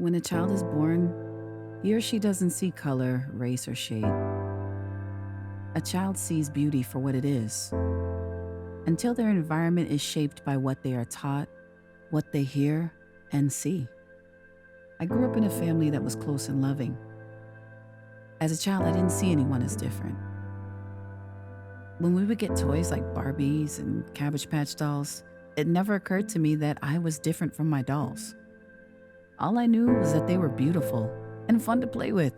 When a child is born, he or she doesn't see color, race, or shade. A child sees beauty for what it is, until their environment is shaped by what they are taught, what they hear, and see. I grew up in a family that was close and loving. As a child, I didn't see anyone as different. When we would get toys like Barbies and Cabbage Patch dolls, it never occurred to me that I was different from my dolls. All I knew was that they were beautiful and fun to play with.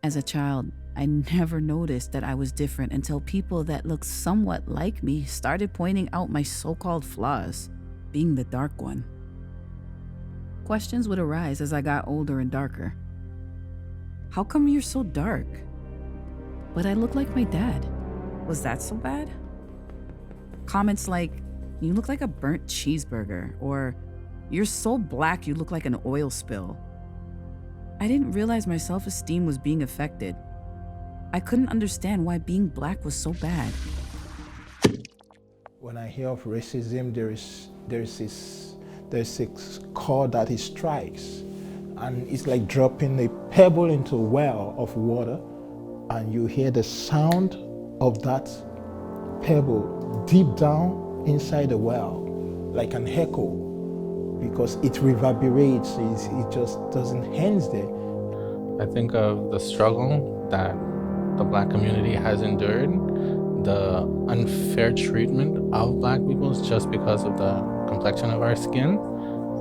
As a child, I never noticed that I was different until people that looked somewhat like me started pointing out my so-called flaws, being the dark one. Questions would arise as I got older and darker. How come you're so dark? But I look like my dad. Was that so bad? Comments like, you look like a burnt cheeseburger, or you're so black you look like an oil spill. I didn't realize my self-esteem was being affected. I couldn't understand why being black was so bad. When I hear of racism, there's this chord that it strikes, and it's like dropping a pebble into a well of water, and you hear the sound of that pebble deep down inside the well, like an echo, because it reverberates, it just doesn't end there. I think of the struggle that the Black community has endured, the unfair treatment of Black people just because of the complexion of our skin.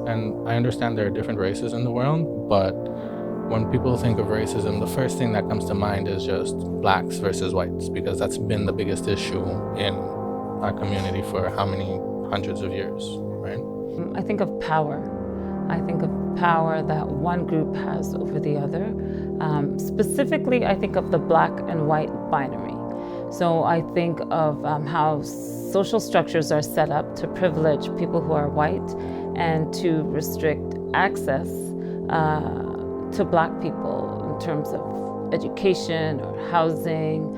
And I understand there are different races in the world, but when people think of racism, the first thing that comes to mind is just Blacks versus whites, because that's been the biggest issue in our community for how many hundreds of years, right? I think of power. I think of power that one group has over the other. Specifically, I think of the Black and white binary. So I think of how social structures are set up to privilege people who are white and to restrict access to Black people in terms of education or housing,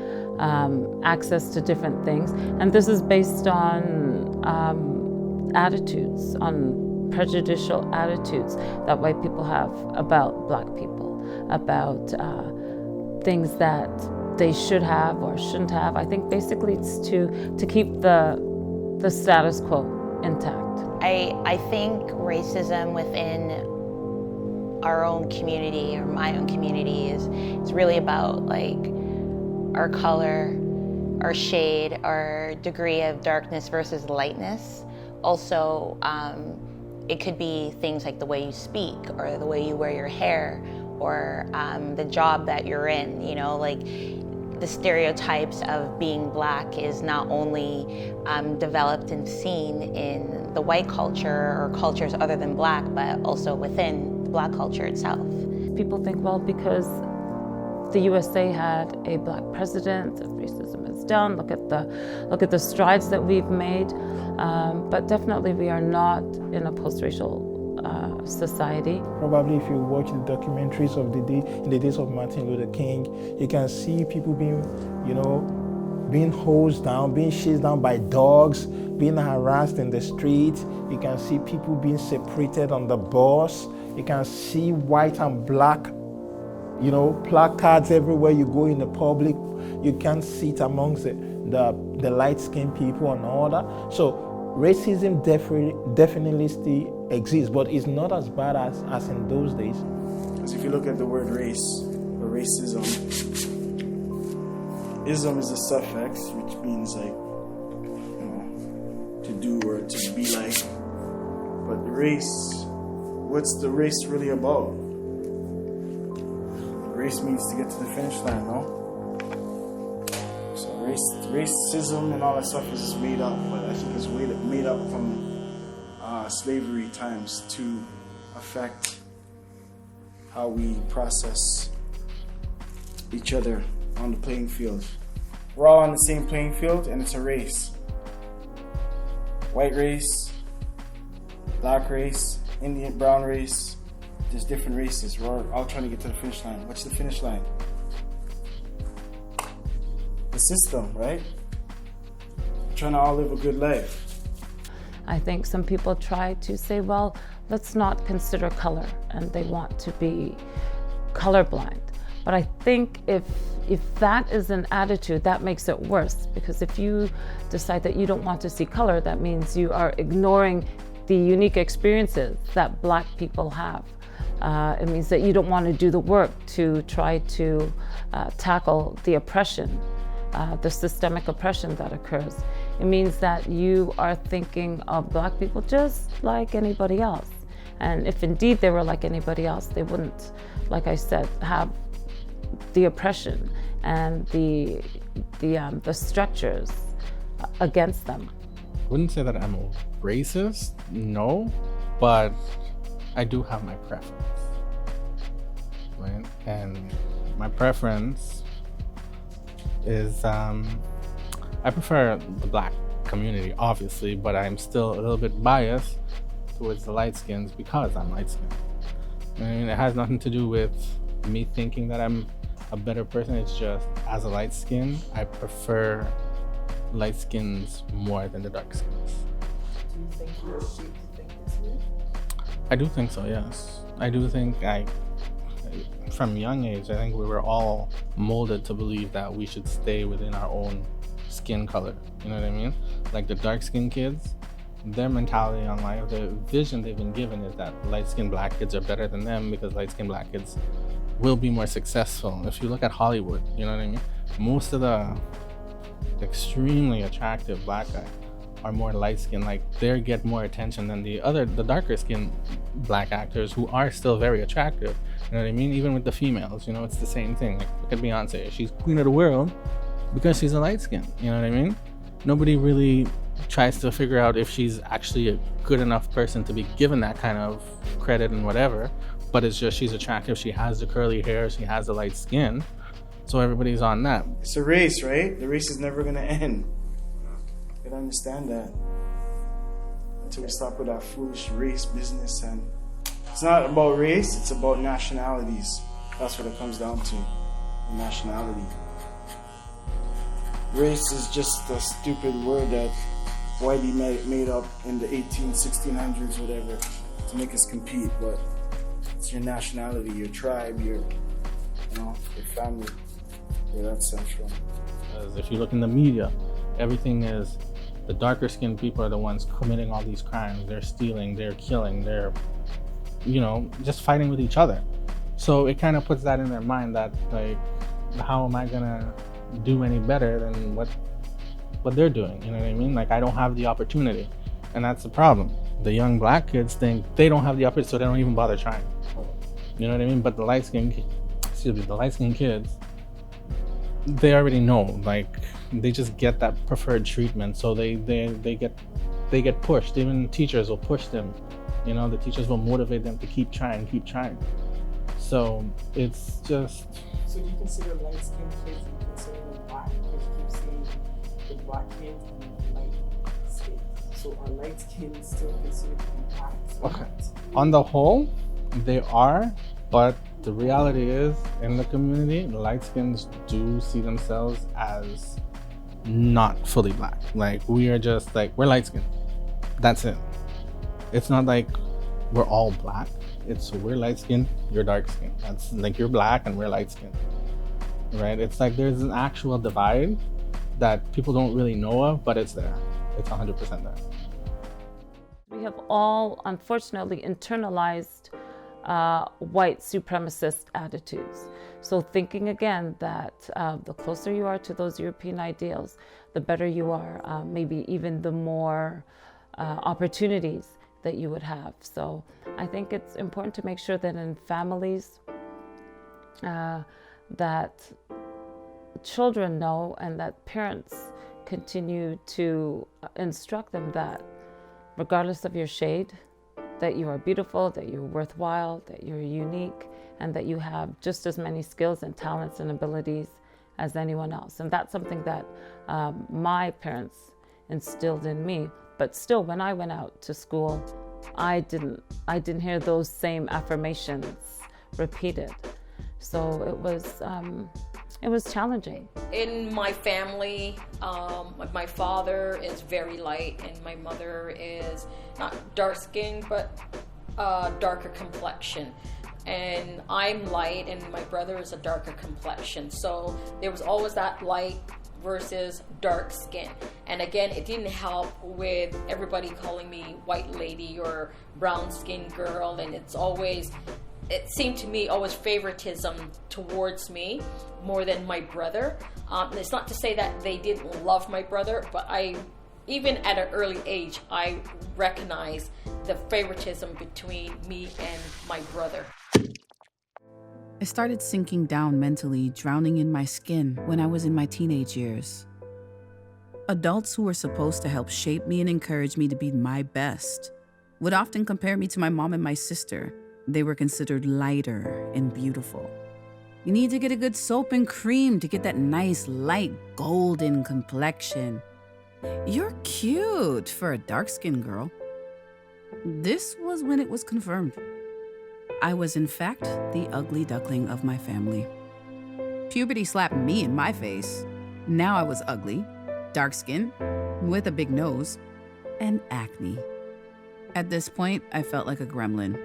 access to different things. And this is based on attitudes, on prejudicial attitudes that white people have about Black people, about things that they should have or shouldn't have. I think basically it's to keep the status quo intact. I think racism within our own community or my own community is really about like our color, our shade, our degree of darkness versus lightness. Also, it could be things like the way you speak or the way you wear your hair or the job that you're in, you know, like the stereotypes of being Black is not only developed and seen in the white culture or cultures other than Black, but also within the Black culture itself. People think, well, because the USA had a Black president, that racism is done. Look at the strides that we've made. But definitely we are not in a post-racial society. Probably if you watch the documentaries of in the days of Martin Luther King, you can see people being hosed down, being chased down by dogs, being harassed in the street. You can see people being separated on the bus. You can see white and Black, placards everywhere you go in the public. You can't sit amongst the light-skinned people and all that. So racism definitely still exists, but it's not as bad as in those days. Because if you look at the word race, or racism, ism is a suffix, which means like, to do or to be like. But race, what's the race really about? Race means to get to the finish line, no? So racism and all that stuff is just made up, but I think it's made up from slavery times to affect how we process each other on the playing field. We're all on the same playing field, and it's a race. White race, Black race, Indian, brown race. There's different races. We're all trying to get to the finish line. What's the finish line? The system, right? We're trying to all live a good life. I think some people try to say, well, let's not consider color, and they want to be colorblind. But I think if that is an attitude, that makes it worse, because if you decide that you don't want to see color, that means you are ignoring the unique experiences that Black people have. It means that you don't want to do the work to try to tackle the oppression, the systemic oppression that occurs. It means that you are thinking of Black people just like anybody else. And if indeed they were like anybody else, they wouldn't, like I said, have the oppression and the structures against them. I wouldn't say that I'm a racist, no, but I do have my preference, right? And my preference is I prefer the Black community, obviously, but I'm still a little bit biased towards the light skins because I'm light skinned. I mean, it has nothing to do with me thinking that I'm a better person. It's just, as a light skin, I prefer light skins more than the dark skins. Do you think you're shaped to think this way? I do think so, yes. I do think from a young age, I think we were all molded to believe that we should stay within our own skin color. You know what I mean? Like the dark skinned kids, their mentality on life, the vision they've been given is that light skinned Black kids are better than them because light skinned Black kids will be more successful. If you look at Hollywood, you know what I mean? Most of the extremely attractive Black guys are more light skinned, like they get more attention than the darker skinned Black actors who are still very attractive. You know what I mean? Even with the females, you know, it's the same thing. Like, look at Beyonce, she's queen of the world because she's a light skin. You know what I mean? Nobody really tries to figure out if she's actually a good enough person to be given that kind of credit and whatever, but it's just she's attractive, she has the curly hair, she has the light skin, so everybody's on that. It's a race, right? The race is never going to end. You gotta understand that. Until we stop with that foolish race business. And it's not about race, it's about nationalities. That's what it comes down to. Nationality. Race is just a stupid word that Whitey made up in the 1600s, whatever, to make us compete. But it's your nationality, your tribe, your family, where that stems from. Because if you look in the media, everything is the darker skinned people are the ones committing all these crimes. They're stealing, they're killing, they're, just fighting with each other. So it kind of puts that in their mind that, like, how am I gonna do any better than what they're doing? You know what I mean? Like, I don't have the opportunity, and that's the problem. The young Black kids think they don't have the opportunity, so they don't even bother trying. You know what I mean? But the light skinned kids, they already know. Like, they just get that preferred treatment, so they get pushed. Even teachers will push them. The teachers will motivate them to keep trying. So it's just. So do you consider light skinned kids and you consider them Black? Because you keep saying the Black kids and light skin. So are light skins still considered to be Black? Okay. On the whole, they are, but the reality is, in the community, light skins do see themselves as not fully Black. Like, we are just like, we're light skinned. That's it. It's not like we're all Black. It's we're light skinned, you're dark skinned. That's like, you're Black and we're light skinned. Right? It's like there's an actual divide that people don't really know of, but it's there. It's 100% there. We have all, unfortunately, internalized white supremacist attitudes. So thinking again that the closer you are to those European ideals, the better you are, maybe even the more opportunities that you would have. So I think it's important to make sure that in families that children know and that parents continue to instruct them that regardless of your shade, that you are beautiful, that you're worthwhile, that you're unique, and that you have just as many skills and talents and abilities as anyone else. And that's something that my parents instilled in me. But still, when I went out to school, I didn't hear those same affirmations repeated. So it was It was challenging. In my family, my father is very light and my mother is not dark skinned but darker complexion. And I'm light and my brother is a darker complexion. So there was always that light versus dark skin. And again, it didn't help with everybody calling me white lady or brown skin girl. And it seemed to me always favoritism towards me more than my brother. And it's not to say that they didn't love my brother, but even at an early age, I recognized the favoritism between me and my brother. I started sinking down mentally, drowning in my skin when I was in my teenage years. Adults who were supposed to help shape me and encourage me to be my best would often compare me to my mom and my sister. They were considered lighter and beautiful. You need to get a good soap and cream to get that nice, light, golden complexion. You're cute for a dark-skinned girl. This was when it was confirmed. I was, in fact, the ugly duckling of my family. Puberty slapped me in my face. Now I was ugly, dark-skinned, with a big nose, and acne. At this point, I felt like a gremlin.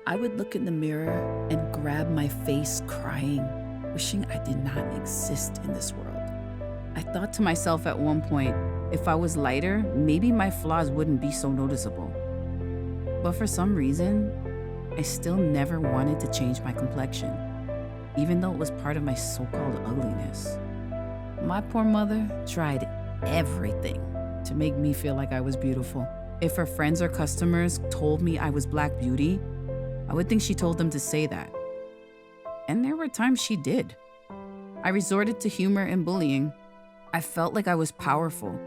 I would look in the mirror and grab my face crying, wishing I did not exist in this world. I thought to myself at one point, if I was lighter, maybe my flaws wouldn't be so noticeable. But for some reason, I still never wanted to change my complexion, even though it was part of my so-called ugliness. My poor mother tried everything to make me feel like I was beautiful. If her friends or customers told me I was Black Beauty, I would think she told them to say that. And there were times she did. I resorted to humor and bullying. I felt like I was powerful.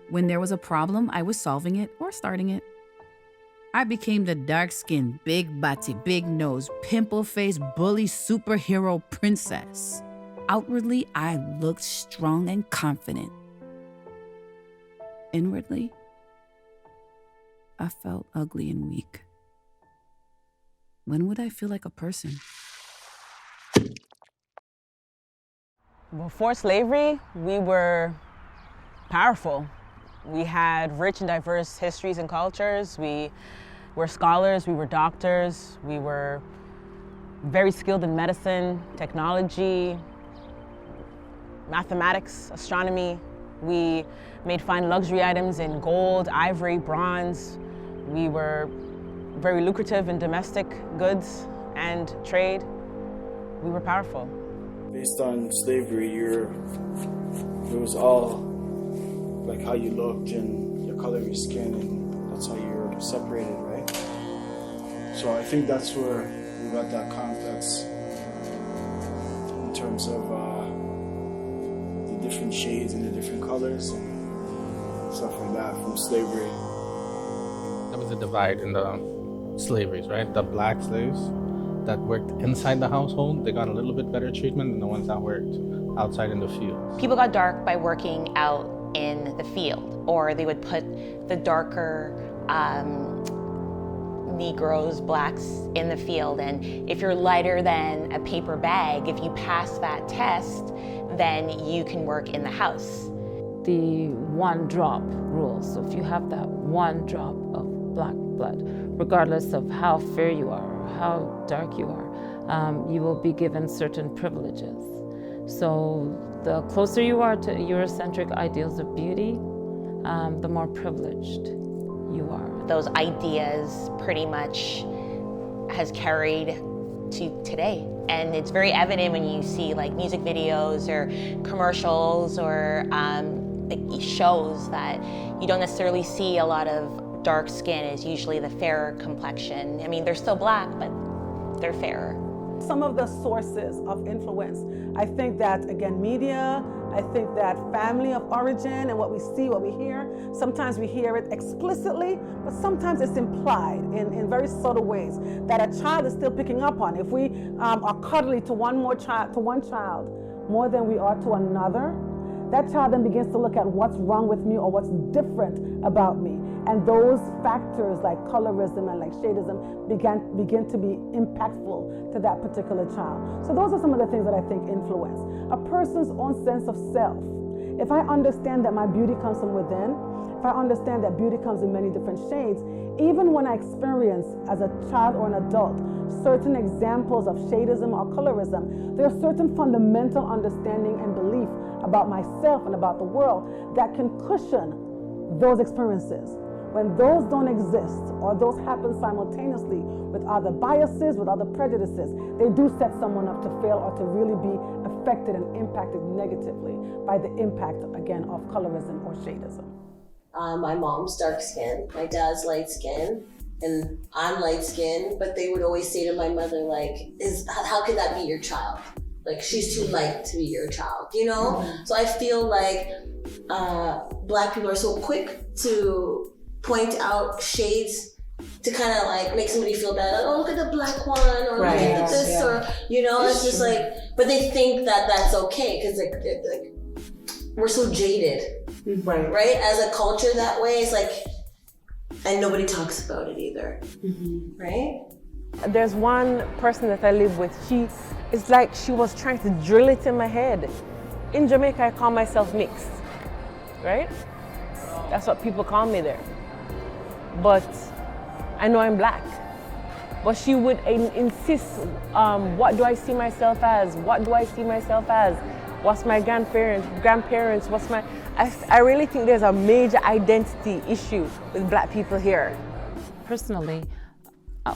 When there was a problem, I was solving it or starting it. I became the dark-skinned, big body, big nose, pimple-faced, bully superhero princess. Outwardly, I looked strong and confident. Inwardly, I felt ugly and weak. When would I feel like a person? Before slavery, we were powerful. We had rich and diverse histories and cultures. We were scholars, we were doctors, we were very skilled in medicine, technology, mathematics, astronomy. We made fine luxury items in gold, ivory, bronze. We were very lucrative in domestic goods and trade. We were powerful. Based on slavery, it was all like how you looked and the color of your skin, and that's how you're separated, right? So I think that's where we got that complex in terms of the different shades and the different colors and stuff like that from slavery. There was a divide in the slaveries, right? The black slaves that worked inside the household, they got a little bit better treatment than the ones that worked outside in the fields. People got dark by working out in the field, or they would put the darker Negroes, blacks in the field, and if you're lighter than a paper bag, if you pass that test, then you can work in the house. The one drop rule. So if you have that one drop of black blood, regardless of how fair you are or how dark you are, you will be given certain privileges. So the closer you are to Eurocentric ideals of beauty, the more privileged you are. Those ideas pretty much has carried to today. And it's very evident when you see like music videos or commercials or shows that you don't necessarily see a lot of dark skin. Is usually the fairer complexion. I mean, they're still black, but they're fairer. Some of the sources of influence, I think that, again, media, I think that family of origin and what we see, what we hear, sometimes we hear it explicitly, but sometimes it's implied in very subtle ways that a child is still picking up on. If we are cuddly to one child more than we are to another, that child then begins to look at what's wrong with me or what's different about me. And those factors like colorism and like shadism begin to be impactful to that particular child. So those are some of the things that I think influence. A person's own sense of self. If I understand that my beauty comes from within, if I understand that beauty comes in many different shades, even when I experience as a child or an adult certain examples of shadism or colorism, there are certain fundamental understanding and belief about myself and about the world that can cushion those experiences. When those don't exist or those happen simultaneously with other biases, with other prejudices, they do set someone up to fail or to really be affected and impacted negatively by the impact, again, of colorism or shadism. My mom's dark skin, my dad's light skin, and I'm light skinned, but they would always say to my mother, like, how could that be your child? Like, she's too light to be your child, you know? Mm-hmm. So I feel like Black people are so quick to point out shades to kind of like make somebody feel bad. Like, oh, look at the Black one, or look at this, or, you know, it's just like, but they think that that's okay, because like we're so jaded, right? As a culture that way, it's like, and nobody talks about it either, right? There's one person that I live with, it's like she was trying to drill it in my head. In Jamaica, I call myself mixed, right? That's what people call me there. But I know I'm Black. But she would insist, what do I see myself as? What do I see myself as? What's my grandparents, what's my... I really think there's a major identity issue with Black people here. Personally,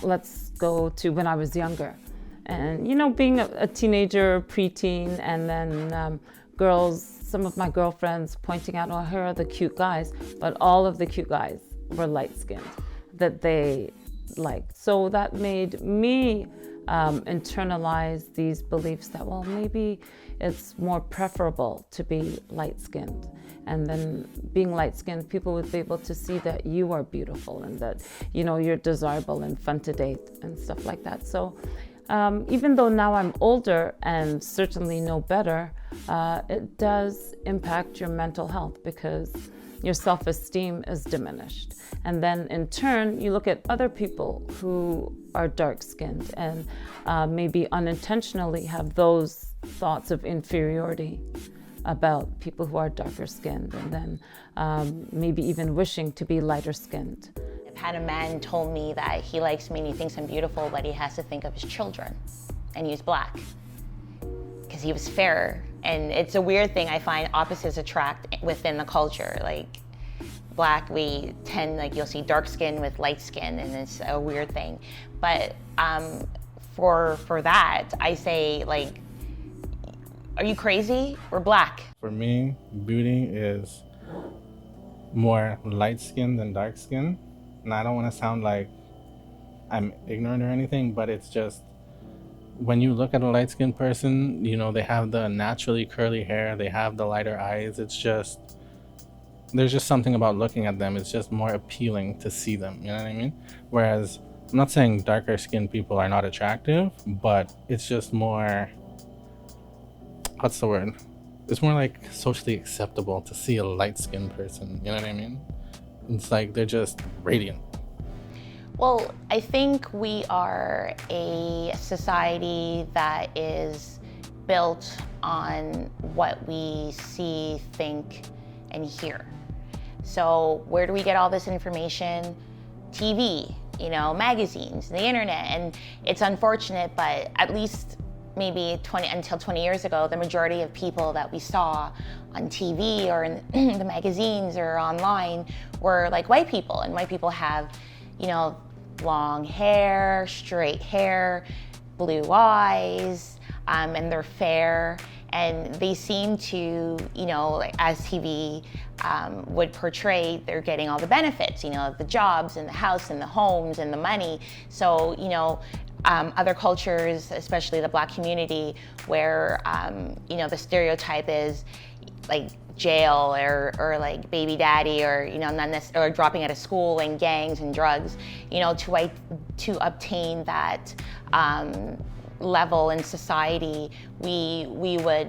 let's go to when I was younger. And, you know, being a teenager, preteen, and then girls, some of my girlfriends pointing out, oh, here are the cute guys, but all of the cute guys were light-skinned that they liked. So that made me internalize these beliefs that, well, maybe it's more preferable to be light-skinned. And then being light-skinned, people would be able to see that you are beautiful and that, you know, you're desirable and fun to date and stuff like that. So even though now I'm older and certainly know better, it does impact your mental health because your self-esteem is diminished. And then in turn, you look at other people who are dark-skinned and maybe unintentionally have those thoughts of inferiority about people who are darker skinned, and then maybe even wishing to be lighter skinned. I've had a man told me that he likes me and he thinks I'm beautiful, but he has to think of his children, and he's Black because he was fairer. And it's a weird thing. I find opposites attract within the culture. Like Black, we tend, like, you'll see dark skin with light skin, and it's a weird thing. But for that, I say, like, are you crazy? We're Black. For me, beauty is more light skin than dark skin. And I don't want to sound like I'm ignorant or anything, but it's just, when you look at a light-skinned person, you know, they have the naturally curly hair, they have the lighter eyes. It's just, there's just something about looking at them. It's just more appealing to see them, you know what I mean? Whereas, I'm not saying darker skinned people are not attractive, but it's just more, what's the word? It's more like socially acceptable to see a light-skinned person, you know what I mean? It's like they're just radiant. Well, I think we are a society that is built on what we see, think, and hear. So where do we get all this information? TV, you know, magazines, the internet, and it's unfortunate, but at least maybe until 20 years ago, the majority of people that we saw on TV or in the magazines or online were like white people, and white people have, you know, long hair, straight hair, blue eyes, and they're fair, and they seem to, you know, like, as TV would portray, they're getting all the benefits, you know, the jobs and the house and the homes and the money. So, you know, other cultures, especially the Black community, where, you know, the stereotype is like jail or like baby daddy, or, you know, or dropping out of school and gangs and drugs, you know, to obtain that level in society, we would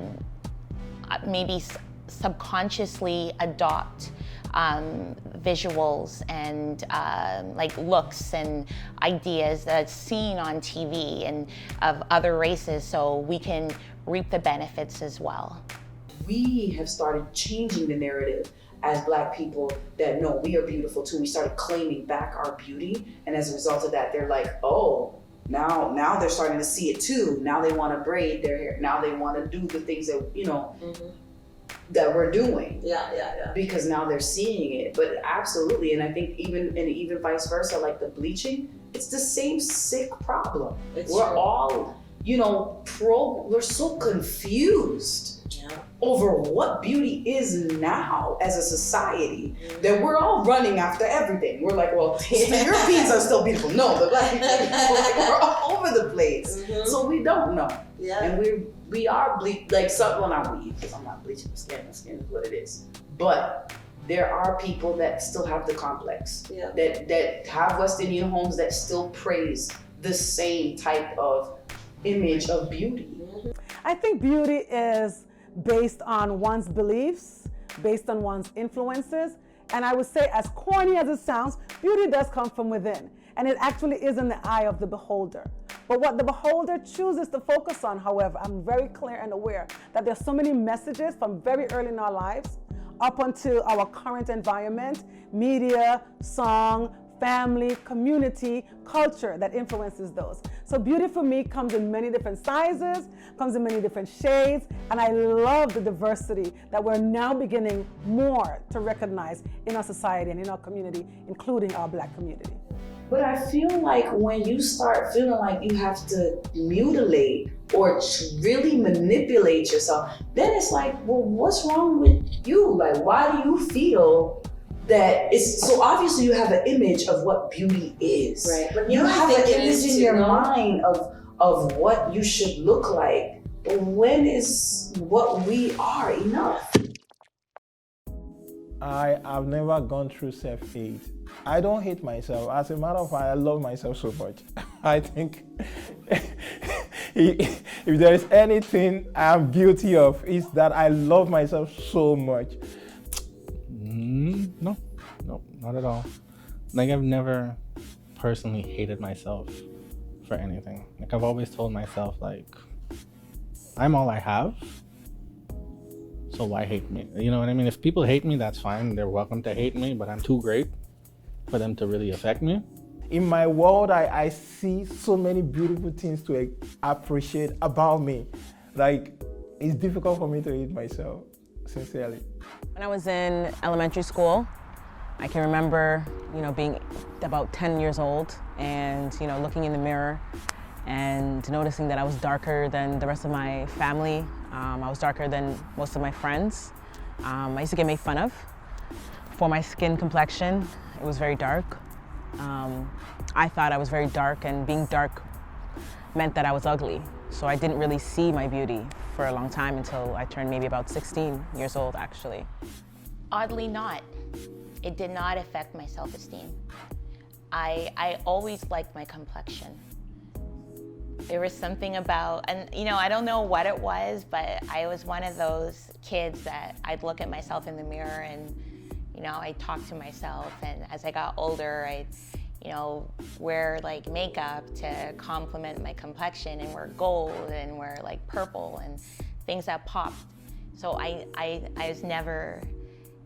maybe subconsciously adopt visuals and like looks and ideas that's seen on TV and of other races, so we can reap the benefits as well. We have started changing the narrative as Black people that no, we are beautiful too. We started claiming back our beauty, and as a result of that, they're like, oh, now they're starting to see it too. Now they want to braid their hair. Now they want to do the things that, you know, that we're doing. Yeah. Because now they're seeing it. But absolutely, and I think even vice versa, like the bleaching, it's the same sick problem. We're all, you know, we're so confused over what beauty is now as a society that we're all running after everything. We're like, well, the Europeans are still beautiful. No, the Black people, we're all over the place. So we don't know. And we are like well, not we, because I'm not bleaching the skin is what it is. But there are people that still have the complex, that have West Indian homes that still praise the same type of image of beauty. I think beauty is based on one's beliefs, based on one's influences. And I would say, as corny as it sounds, beauty does come from within. And it actually is in the eye of the beholder. But what the beholder chooses to focus on, however, I'm very clear and aware that there's so many messages from very early in our lives up until our current environment, media, song, family, community, culture that influences those. So beauty for me comes in many different sizes, comes in many different shades, and I love the diversity that we're now beginning more to recognize in our society and in our community, including our Black community. But I feel like when you start feeling like you have to mutilate or really manipulate yourself, then it's like, well, what's wrong with you? Like, why do you feel that it's so obviously you have an image of what beauty is. Right. But you have an image in your know? mind of what you should look like. But when is what we are enough? I've never gone through self-hate. I don't hate myself. As a matter of fact, I love myself so much. I think if there is anything I'm guilty of, is that I love myself so much. No, not at all. Like, I've never personally hated myself for anything. Like, I've always told myself, like, I'm all I have, so why hate me? You know what I mean? If people hate me, that's fine. They're welcome to hate me, but I'm too great for them to really affect me. In my world, I see so many beautiful things to appreciate about me. Like, it's difficult for me to hate myself, sincerely. When I was in elementary school, I can remember, you know, being about 10 years old and, you know, looking in the mirror and noticing that I was darker than the rest of my family. I was darker than most of my friends. I used to get made fun of for my skin complexion. It was very dark. I thought I was very dark, and being dark meant that I was ugly. So I didn't really see my beauty for a long time until I turned maybe about 16 years old, actually. Oddly not. It did not affect my self-esteem. I always liked my complexion. There was something about, and you know, I don't know what it was, but I was one of those kids that I'd look at myself in the mirror and, you know, I'd talk to myself, and as I got older, I'd, you know, wear like makeup to complement my complexion and wear gold and wear like purple and things that popped. So I was never,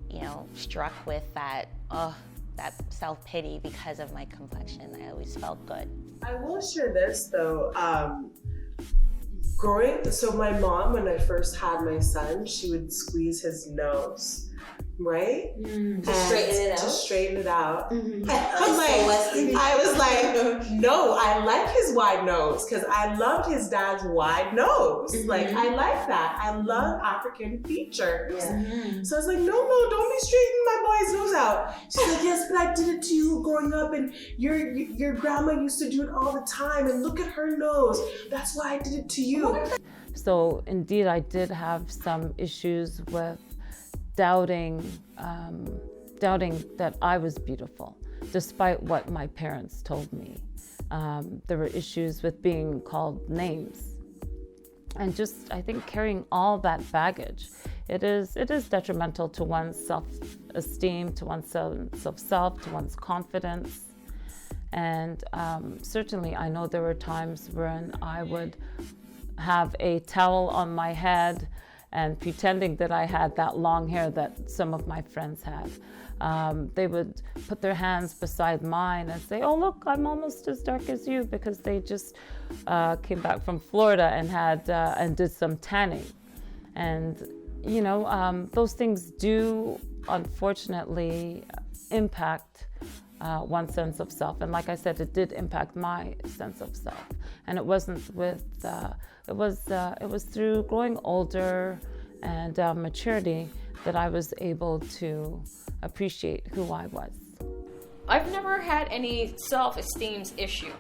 you know, struck with that, that self-pity because of my complexion. I always felt good. I will share this though. So my mom, when I first had my son, she would squeeze his nose. Right? To straighten it out? To straighten it out. Mm-hmm. I was like, no, I like his wide nose because I loved his dad's wide nose. Mm-hmm. Like, I like that. I love African features. Yeah. Mm-hmm. So I was like, no, don't be straightening my boy's nose out. She's like, yes, but I did it to you growing up, and your grandma used to do it all the time, and look at her nose. That's why I did it to you. So indeed, I did have some issues with doubting that I was beautiful, despite what my parents told me. There were issues with being called names. And just, I think, carrying all that baggage, it is detrimental to one's self-esteem, to one's sense of self, to one's confidence. And certainly I know there were times when I would have a towel on my head and pretending that I had that long hair that some of my friends had. They would put their hands beside mine and say, oh, look, I'm almost as dark as you, because they just came back from Florida and did some tanning. And, you know, those things do, unfortunately, impact one's sense of self. And like I said, it did impact my sense of self. And it wasn't with, it was through growing older and maturity that I was able to appreciate who I was. I've never had any self-esteem issue.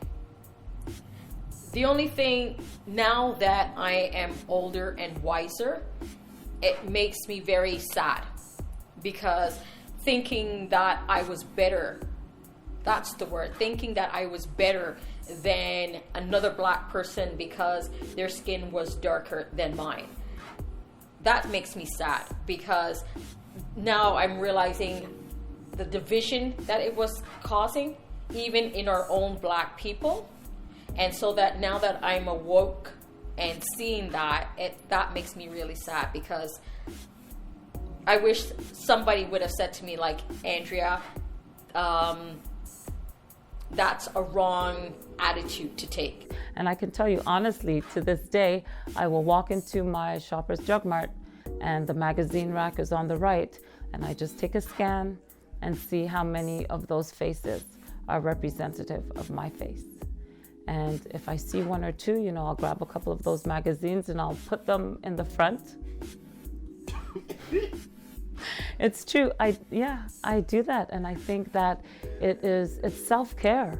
The only thing, now that I am older and wiser, it makes me very sad, because thinking that I was better, that's the word, thinking that I was better than another black person because their skin was darker than mine. That makes me sad, because now I'm realizing the division that it was causing, even in our own black people. And so that now that I'm awoke and seeing that, that makes me really sad, because I wish somebody would have said to me, like, Andrea, that's a wrong attitude to take. And I can tell you honestly, to this day, I will walk into my Shoppers Drug Mart and the magazine rack is on the right, and I just take a scan and see how many of those faces are representative of my face. And if I see one or two, you know, I'll grab a couple of those magazines and I'll put them in the front. It's true. I do that. And I think that it's self-care.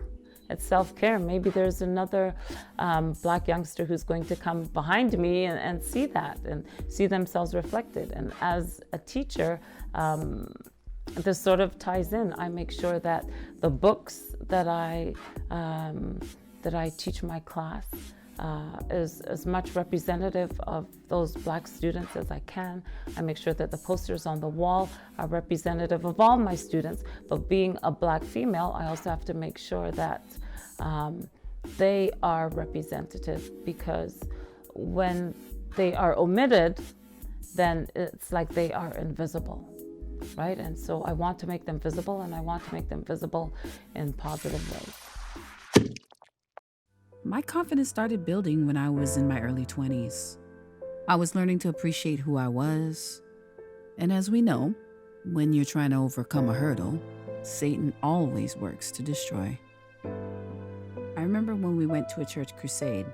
It's self-care. Maybe there's another black youngster who's going to come behind me and see that and see themselves reflected. And as a teacher, this sort of ties in. I make sure that the books that I teach my class is as much representative of those black students as I can. I make sure that the posters on the wall are representative of all my students, but being a black female, I also have to make sure that they are representative, because when they are omitted, then it's like they are invisible, right? And so I want to make them visible, and I want to make them visible in positive ways. My confidence started building when I was in my early 20s. I was learning to appreciate who I was. And as we know, when you're trying to overcome a hurdle, Satan always works to destroy. I remember when we went to a church crusade,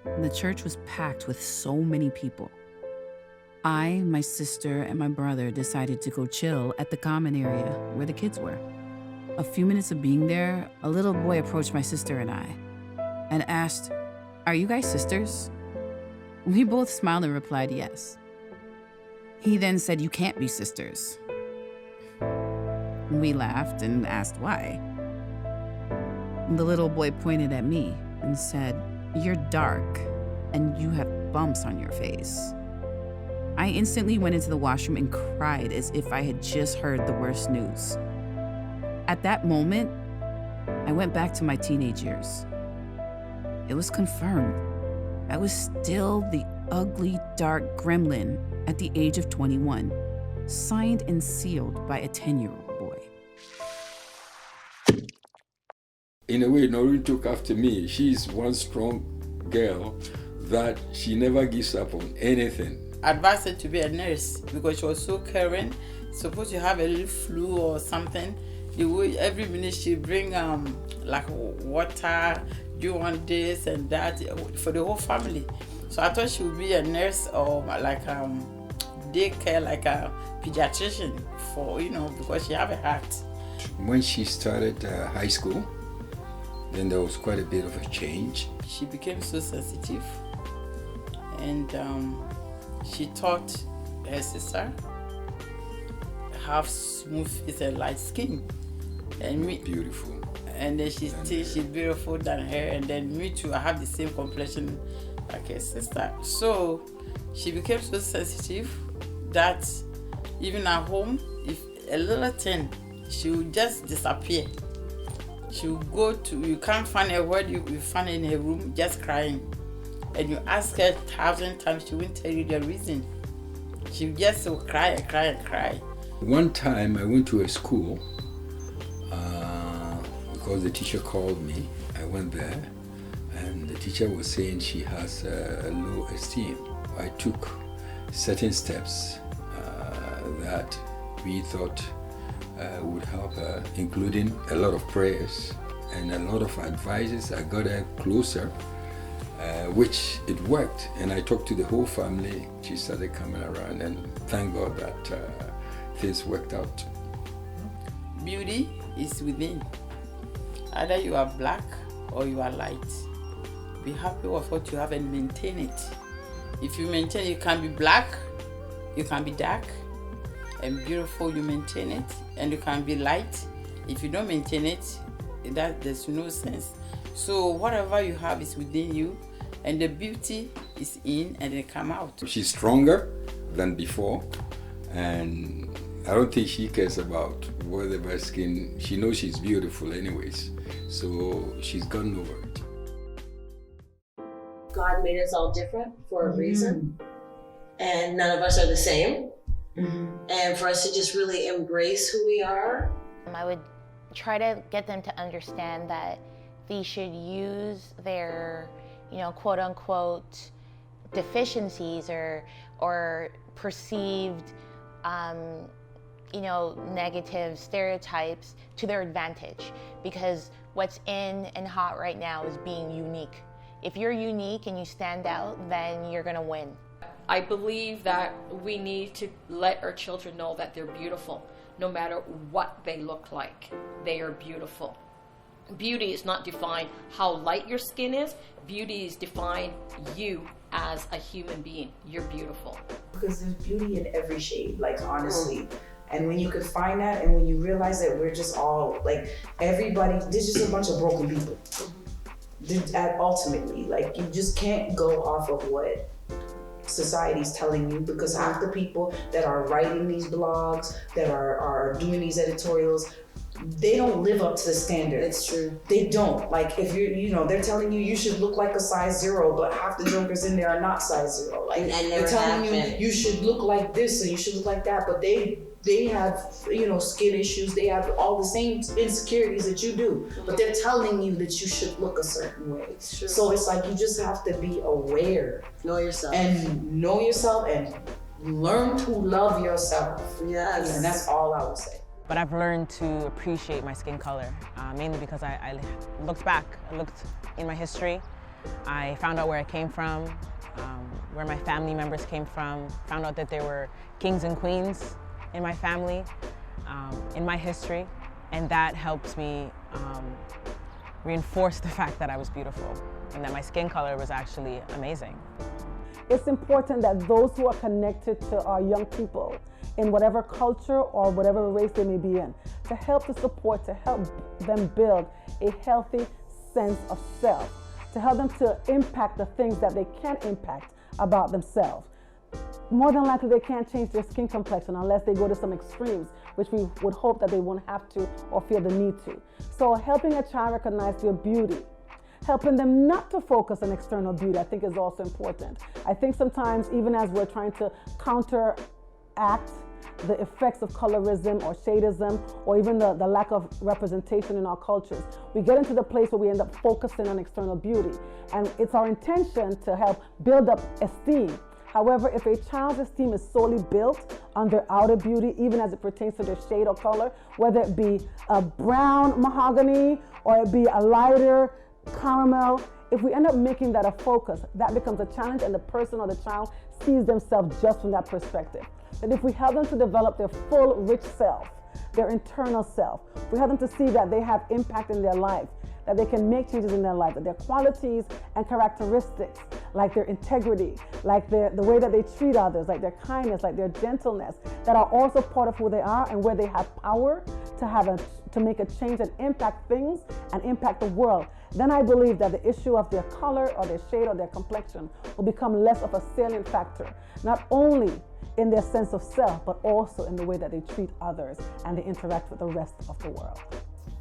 and the church was packed with so many people. I, my sister, and my brother decided to go chill at the common area where the kids were. A few minutes of being there, a little boy approached my sister and I and asked, "Are you guys sisters?" We both smiled and replied yes. He then said, "You can't be sisters." We laughed and asked why. The little boy pointed at me and said, "You're dark and you have bumps on your face." I instantly went into the washroom and cried as if I had just heard the worst news. At that moment, I went back to my teenage years. It was confirmed. I was still the ugly, dark gremlin at the age of 21, signed and sealed by a 10-year-old boy. In a way, Noreen took after me. She's one strong girl that she never gives up on anything. I advised her to be a nurse because she was so caring. Suppose you have a little flu or something, every minute she bring like water, do you want this and that for the whole family. So I thought she would be a nurse or like daycare, like a pediatrician for, because she have a heart. When she started high school, then there was quite a bit of a change. She became so sensitive, and she taught her sister have smooth face and light skin, and me beautiful. And then she thinks she's beautiful than her, and then me too. I have the same complexion like a sister. So she became so sensitive that even at home, if a little thing, she would just disappear. She would go to, you can't find her word, you find her in her room just crying. And you ask her 1,000 times, she won't tell you the reason. She would just cry and cry and cry. One time I went to a school because the teacher called me. I went there and the teacher was saying she has low esteem. I took certain steps that we thought would help her, including a lot of prayers and a lot of advices. I got her closer, which it worked. And I talked to the whole family. She started coming around, and thank God that things worked out. Beauty is within. Either you are black or you are light. Be happy with what you have and maintain it. If you maintain, you can be black, you can be dark, and beautiful, you maintain it, and you can be light. If you don't maintain it, there's no sense. So whatever you have is within you, and the beauty is in and it come out. She's stronger than before, and I don't think she cares about whatever skin. She knows she's beautiful anyways, so she's gotten over it. God made us all different for a reason, and none of us are the same. And for us to just really embrace who we are. I would try to get them to understand that they should use their, quote unquote, deficiencies or perceived, negative stereotypes to their advantage, because what's in and hot right now is being unique. If you're unique and you stand out, then you're gonna win. I believe that we need to let our children know that they're beautiful, no matter what they look like. They are beautiful. Beauty is not defined how light your skin is. Beauty is defined you as a human being. You're beautiful. Because there's beauty in every shade, like honestly. And when you could find that, and when you realize that we're just all, like, everybody, there's just a bunch of broken people. Ultimately, like, you just can't go off of what society's telling you, because half the people that are writing these blogs, that are doing these editorials, they don't live up to the standard. It's true. They don't. Like, if you're, they're telling you should look like a size 0, but half the jokers in there are not size 0. Like, they're telling you should look like this and you should look like that, but they have, skin issues. They have all the same insecurities that you do, but they're telling you that you should look a certain way. It's true. So it's like, you just have to be aware. Know yourself. And learn to love yourself. Yes. And that's all I would say. But I've learned to appreciate my skin color, mainly because I looked back, I looked in my history. I found out where I came from, where my family members came from, found out that there were kings and queens in my family, in my history, and that helped me reinforce the fact that I was beautiful and that my skin color was actually amazing. It's important that those who are connected to our young people in whatever culture or whatever race they may be in, to help to support, to help them build a healthy sense of self, to help them to impact the things that they can impact about themselves. More than likely, they can't change their skin complexion unless they go to some extremes, which we would hope that they won't have to or feel the need to. So helping a child recognize their beauty, helping them not to focus on external beauty, I think is also important. I think sometimes, even as we're trying to counteract the effects of colorism or shadism, or even the lack of representation in our cultures, we get into the place where we end up focusing on external beauty. And it's our intention to help build up esteem. However, if a child's esteem is solely built on their outer beauty, even as it pertains to their shade or color, whether it be a brown mahogany or it be a lighter caramel, if we end up making that a focus, that becomes a challenge, and the person or the child sees themselves just from that perspective. But if we help them to develop their full, rich self, their internal self, we help them to see that they have impact in their life, that they can make changes in their life, that their qualities and characteristics, like their integrity, like the way that they treat others, like their kindness, like their gentleness, that are also part of who they are and where they have power to make a change and impact things and impact the world, then I believe that the issue of their color or their shade or their complexion will become less of a salient factor, not only in their sense of self, but also in the way that they treat others and they interact with the rest of the world.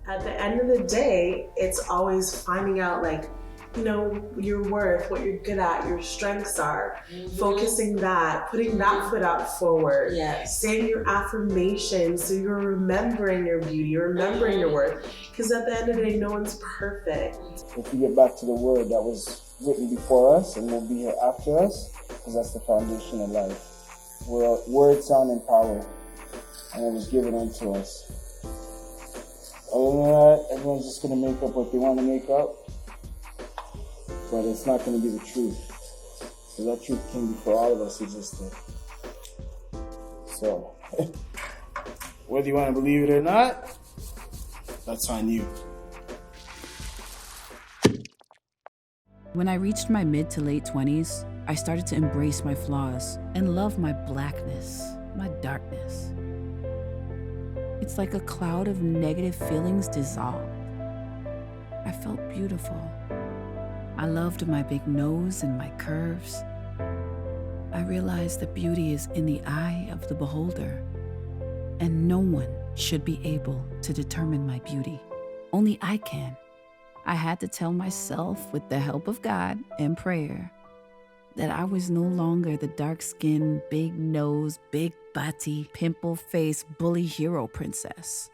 At the end of the day, it's always finding out, like, you know, your worth, what you're good at, your strengths are, focusing that, putting that foot out forward, saying your affirmations, so you're remembering your beauty, you're remembering your worth, because at the end of the day, no one's perfect. If we get back to the word that was written before us and will be here after us, because that's the foundation of life. Words sound in power, and it was given unto us. Other than that, everyone's just going to make up what they want to make up, but it's not going to be the truth. So that truth came before all of us existed. So, whether you want to believe it or not, that's on you. When I reached my mid to late 20s, I started to embrace my flaws and love my blackness, my darkness. It's like a cloud of negative feelings dissolved. I felt beautiful. I loved my big nose and my curves. I realized that beauty is in the eye of the beholder, and no one should be able to determine my beauty. Only I can. I had to tell myself, with the help of God and prayer, that I was no longer the dark-skinned, big nose, big body, pimple-faced, bully hero princess.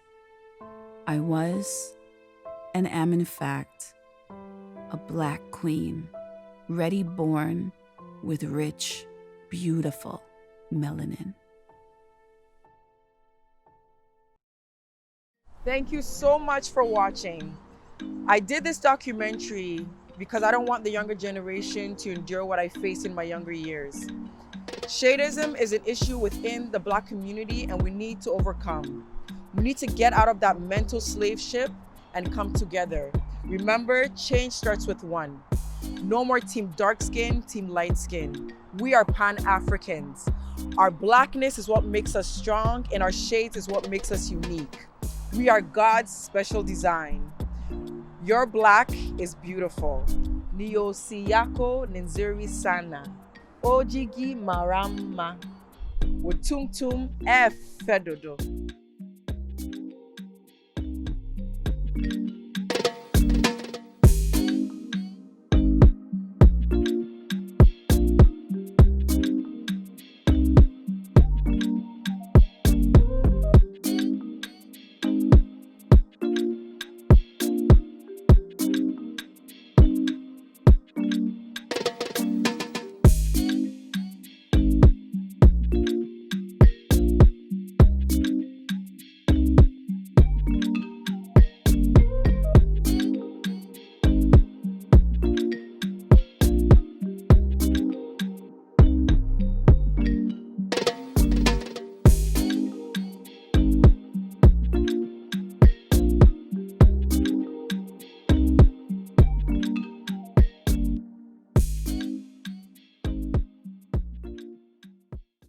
I was, and am in fact, a black queen, ready born with rich, beautiful melanin. Thank you so much for watching. I did this documentary because I don't want the younger generation to endure what I faced in my younger years. Shadism is an issue within the Black community, and we need to overcome. We need to get out of that mental slave ship and come together. Remember, change starts with one. No more team dark skin, team light skin. We are Pan-Africans. Our blackness is what makes us strong, and our shades is what makes us unique. We are God's special design. Your black is beautiful. Niyosiyako Nzeri Sana. Ojigi Marama. Wutumtum Fedodo.